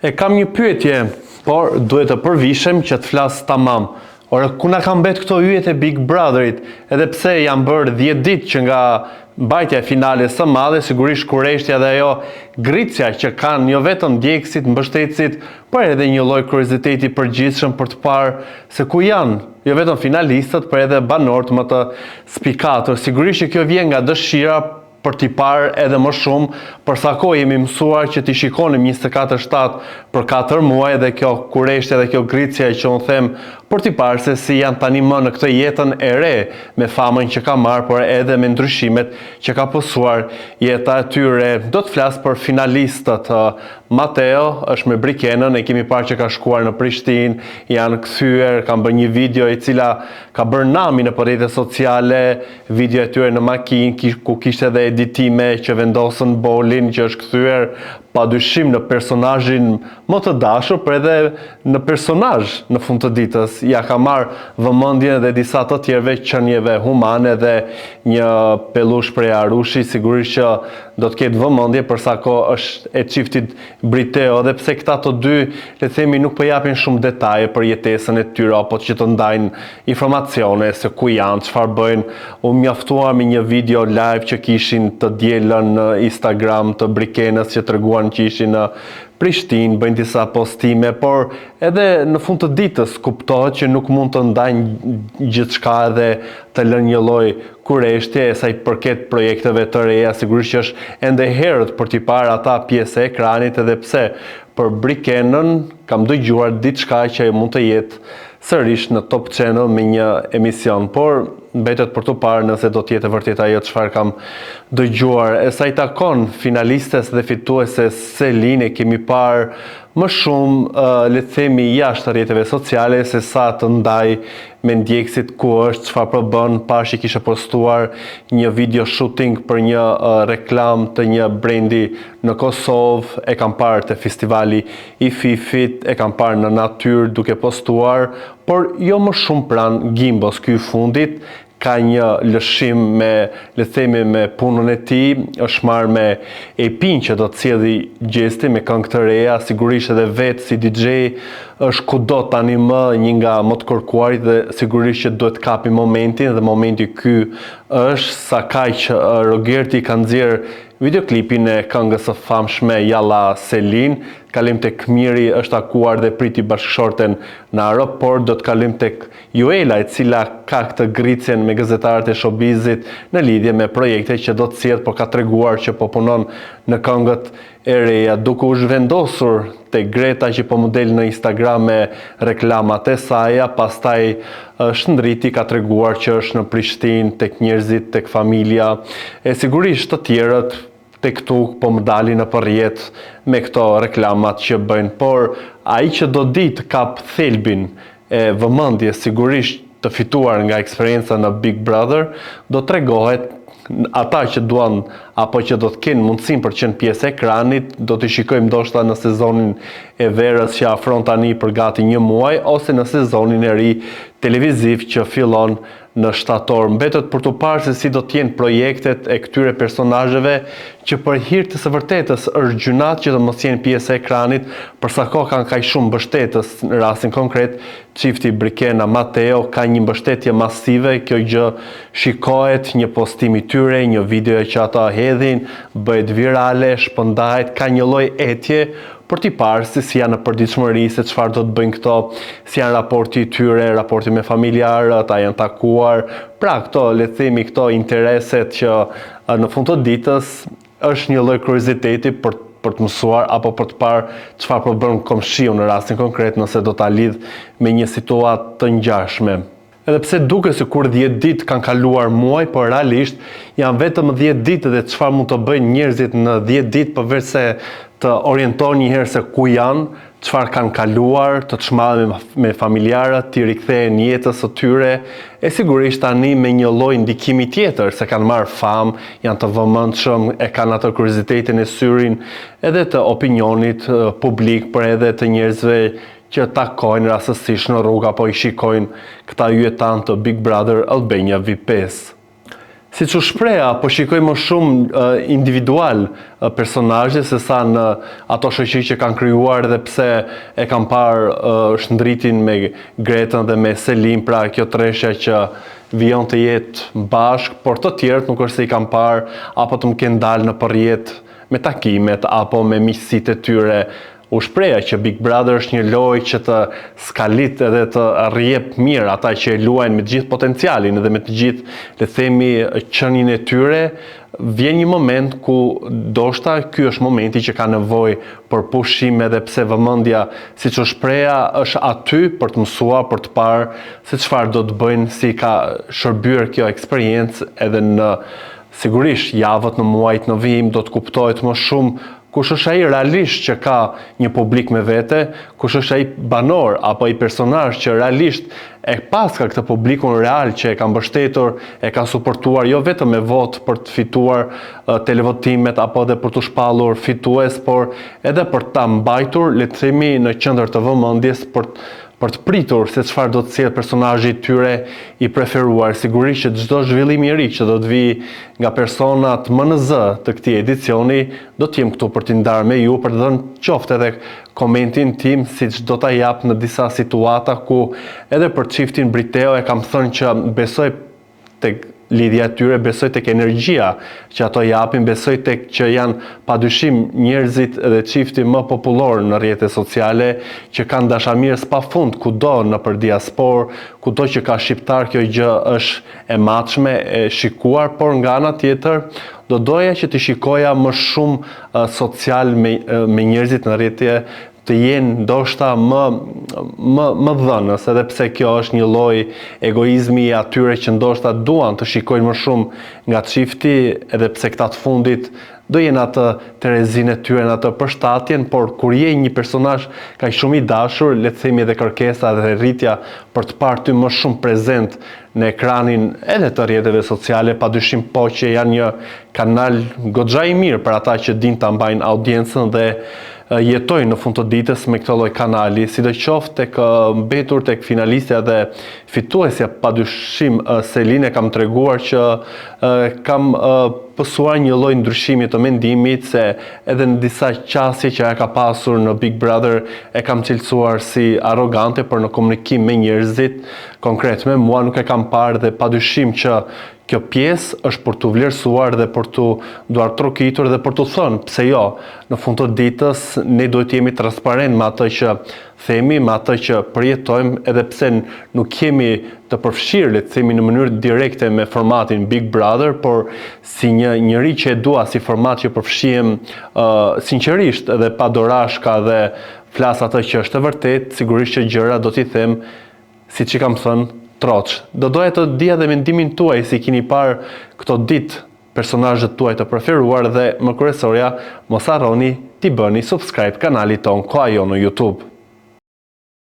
Kam një pyetje, por duhet të përvishem që të flas tamam. Ora, ku na kanë mbet këto yjet e Big Brotherit, edhe pse janë bërë 10 ditë që nga mbajtja e finales së madhe, sigurisht kurreshtja dhe ajo gricja që kanë jo vetëm ndjekësit, mbështetësit, por edhe një lloj kurioziteti i përgjithshëm për të parë se ku janë, jo vetëm finalistët, por edhe banorët më të spikatur. Sigurisht që kjo vjen nga dëshira për t'i parë edhe më shumë, për sa kohë jemi mësuar që t'i shikonim 24/7 për 4 muaj dhe kjo kurreshtja dhe kjo gricja që unë them për t'i parë se si janë tani më në këtë jetën e re me famën që ka marrë, por edhe me ndryshimet që ka pësuar jeta e tyre. Do të flas për finalistët. Mateo është me Brikenën, e kemi parë që ka shkuar në Prishtinë, janë kthyer, kanë bërë një video e cila ka bërë nami në rrjetet sociale, video e tyre në makinë ku kishte edhe editime që vendosën Bolin që është kthyer padyshim në personazhin më të dashur, por edhe në personazh në fund të ditës. Ja ka marrë vëmendjen edhe disa të tjerëve qenieve humane dhe një pellush prej Arushi, sigurisht që do të ketë vëmendje për sa kohë është e çiftit Briteo, dhe pse këta të dy, le të themi, nuk po japin shumë detaje për jetesën e tyre apo që të ndajnë informacione se ku janë, çfarë bëjnë. U mjaftuar me një video live që kishin të dielën në Instagram të Brikenës që treguan që ishin në Prishtinë, bëjnë disa postime, por edhe në fund të ditës kuptohet që nuk mund të ndajnë gjithçka dhe të lënë një lloj kurreshtje sa i përket projekteve të reja. Sigurisht që është ende herët për t'i parë ata pjesë e ekranit, edhe pse për Brikenën kam dëgjuar diçka që mund të jetë sërish në Top Channel me një emision, por mbetet për të parë nëse do të jetë vërtet ajo çfarë kam dëgjuar. E sa i takon finalistes dhe fitueses Selin, e kemi parë më shumë, le të themi, jashtë rrjeteve sociale se sa të ndaj me ndjekësit ku është, çfarë po bën. Pashi kisha postuar një video shooting për një reklam të një brendi në Kosovë, e kam parë te festivali i Fifit, e kam parë në natyrë duke postuar, por jo më shumë pranë gimbos. Ky fundit ka një lëshim me, le të themi, me punën e tij, është marrë me epin që do të sjellë gjesti me këngë të reja, sigurisht edhe vetë si DJ është kudo tani më një nga më të kërkuarit dhe sigurisht që duhet kapi momentin, dhe momenti ky është sa kaq Rogerti ka nxjerr videoklipin e këngës së famshme Jalla Selin. Kalim tek Miri, është takuar dhe priti bashkëshorten në aeroport. Do të kalim tek Juela, e cila ka këtë gricjen me gazetarët e showbizit në lidhje me projekte që do të sjellë, por ka treguar që po punon në këngët e reja, duke u zhvendosur te Greta që po model në Instagram me reklamat e saj. Pastaj shndriti, ka treguar që është në Prishtinë, tek njerëzit, tek familja, e sigurisht të tjerët tek këtu po më dalin në përjet me këto reklamat që bëjnë, por ai që do ditë kap thelbin e vëmendjes sigurisht të fituar nga eksperienca në Big Brother, do tregohet. Ata që duan apo që do të kenë mundësinë për të qenë pjesë e ekranit, do të shikojmë ndoshta në sezonin e verës që afron tani për gati 1 muaj, ose në sezonin e ri televiziv që fillon në shtator. Mbetet për të parë se si do të jenë projektet e këtyre personazheve që për hir të së vërtetës është gjynat që të mos jenë pjesë e ekranit, për sa kohë kanë kaq shumë mbështetës. Në rastin konkret, çifti Brikena Mateo ka një mbështetje masive, kjo gjë shikohet, një postim i tyre, një video që ata hedhin, bëhet virale, shpërndahet, ka një lloj etje për t'i parë se si janë në përditshmëri, se çfarë do të bëjnë këto, si janë raporti i tyre, raporti me familjarët, a janë takuar. Pra këto, le të themi, këto intereset që në fund të ditës është një lloj kurioziteti për të mësuar apo për të parë çfarë po bën komshiu në rastin konkret nëse do ta lidh me një situatë të ngjashme. Edhe pse duket sikur 10 ditë kanë kaluar muaj, por realisht janë vetëm 10 ditë, dhe çfarë mund të bëjnë njerëzit në 10 ditë përveç se të orientohen një herë se ku janë, çfarë kanë kaluar, të çmallën me familjarët, t'i rikthehen jetës së tyre, e sigurisht tani me një lloj ndikimi tjetër, se kanë marrë famë, janë të vëmendshëm, e kanë atë kuriozitetin e syrin edhe të opinionit publik, por edhe të njerëzve që takojnë rastësisht në rrugë apo i shikojnë këta yjetan të Big Brother Albania VIP5. Si që shpreha, po shikoj më shumë individual personazhe se sa në ato shoqëri që kanë krijuar dhe pse e kam parë shndritin me Gretën dhe me Selin, pra kjo treshja që vijon të jetë bashk, por të tjerët nuk është se i kam parë apo të më kenë dalë në përjet me takimet apo me miqësitë e tyre. U shpreha që Big Brother është një lojë që të skalit edhe të rrjep mirë ata që e luajnë me të gjithë potencialin edhe me të gjithë, le të themi, qenin e tyre. Vjen një moment ku ndoshta ky është momenti që ka nevojë për pushim, edhe pse vëmendja, siç u shpreha, është aty për të mësuar, për të parë se çfarë do të bëjnë, si ka shërbyer kjo eksperiencë edhe në sigurisht javët, në muajt në vijim do të kuptohet më shumë kush është ai realisht që ka një publik me vete, kush është ai banor apo ai personazh që realisht e paska këtë publikun real që e ka mbështetur, e ka suportuar jo vetëm me votë për të fituar televotimet apo edhe për të shpallur fitues, por edhe për ta mbajtur, le të themi, në qendër të vëmendjes për të pritur se çfarë do të sjellë personazhi i tyre i preferuar. Sigurisht që çdo zhvillim i ri që do të vijë nga personat MNZ të këtij edicioni, do të jem këtu për t'i ndarë me ju, për të dhënë qoftë edhe komentin tim, siç do ta jap në disa situata ku edhe për çiftin Briteo e kam thënë që besoj tek lidhja e tyre, besoj tek energjia që ato japin, besoj tek që janë padyshim njerëzit edhe çifti më popullor në rrjetet sociale, që kanë dashamirës pafund kudo nëpër diasporë, kudo që ka shqiptar, kjo gjë është e matshme, e shikuar, por nga ana tjetër do doja që të shikoja më shumë social me njerëzit në rrjete të jenë ndoshta më dhënës, edhe pse kjo është një lloj egoizmi i atyre që ndoshta duan të shikojnë më shumë nga çifti, edhe pse këta të fundit do jenë atë Terezinë e tyre në atë përshtatjen, por kur je një personazh kaq shumë i dashur, le të themi edhe kërkesa dhe rritja për të parë ty më shumë prezent në ekranin edhe të rrjeteve sociale, padyshim po që janë një kanal goxha i mirë për ata që dinë ta mbajnë audiencën dhe jetojnë në fund të ditës me këtë lloj kanali, sidoqoftë tek mbetur tek finalistja dhe fituesja, padyshim Selin, e kam treguar që kam pësuar një lloj ndryshimi të mendimit, se edhe në disa qasje që ka pasur në Big Brother e kam cilësuar si arrogante, por në komunikim me njerëzit, konkret me mua, nuk e kam parë, dhe padyshim që kjo pjesë është për të vlerësuar dhe për të duar trokitur dhe për të thënë pse jo. Në fund të ditës ne duhet të jemi transparent me atë që themi, me atë që përjetojmë, edhe pse nuk jemi të përfshirë, le të themi, në mënyrë direkte me formatin Big Brother, por si një njeri që e dua si format që përfshihem sinqerisht edhe pa dorashka dhe flas atë që është e vërtet, sigurisht që gjëra do t'i them siç i kam thënë troç. Do doja të dija dhe mendimin tuaj, si keni parë këto ditë personazhet tuaj të preferuar, dhe më kryesorja mos harroni t'i bëni subscribe kanalit ton Koha Jo në YouTube.